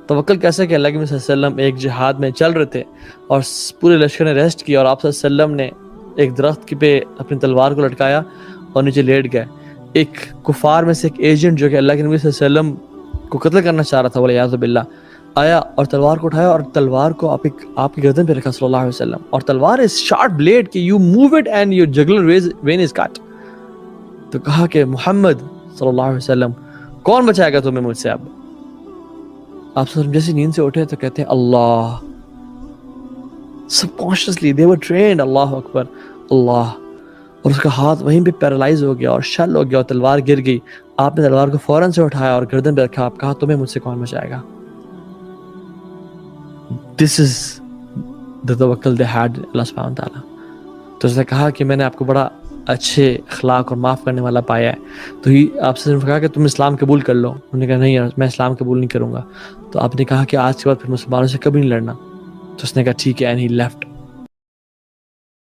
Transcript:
توکل کیسا کہ اللہ کے نبی صلی اللہ علیہ وسلم ایک جہاد میں چل رہے تھے اور پورے لشکر نے ریسٹ کیا اور آپ صلی اللہ علیہ وسلم نے ایک درخت پہ اپنی تلوار کو لٹکایا اور نیچے لیٹ گئے. ایک کفار میں سے ایک ایجنٹ جو کہ اللہ کے نبی صلی اللہ علیہ وسلم کو قتل کرنا چاہ رہا تھا والعیاذ باللہ آیا اور تلوار کو اٹھایا اور تلوار کو آپ کی گردن پہ رکھا صلی اللہ علیہ وسلم. اور تلوار از شارپ بلیڈ کہ you move it and your jugular vein is cut. تو کہا کہ محمد صلی اللہ علیہ وسلم کون بچائے گا تمہیں مجھ سے؟ اب آپ صلی اللہ علیہ وسلم جیسے نیند سے اٹھے تو کہتے ہیں اللہ. سب کانشیسلی دے ور ٹرینڈ اللہ اکبر اللہ. اور اس کا ہاتھ وہیں پہ پیرالائز ہو گیا اور شل ہو گیا اور تلوار گر گئی. آپ نے تلوار کو فوراً سے اٹھایا اور گردن پہ رکھا. آپ کہا تمہیں مجھ سے کون بچائے گا؟ This is the توکل they had اللہ سبحانہ وتعالیٰ. تو اس نے کہا کہ میں نے آپ کو بڑا اچھے اخلاق اور معاف کرنے والا پایا ہے. تو ہی آپ سے کہا کہ تم اسلام قبول کر لو. انہوں نے کہا نہیں یار میں اسلام قبول نہیں کروں گا. تو آپ نے کہا کہ آج کے بعد پھر مسلمانوں سے کبھی نہیں لڑنا. تو اس نے کہا ٹھیک ہے. And he left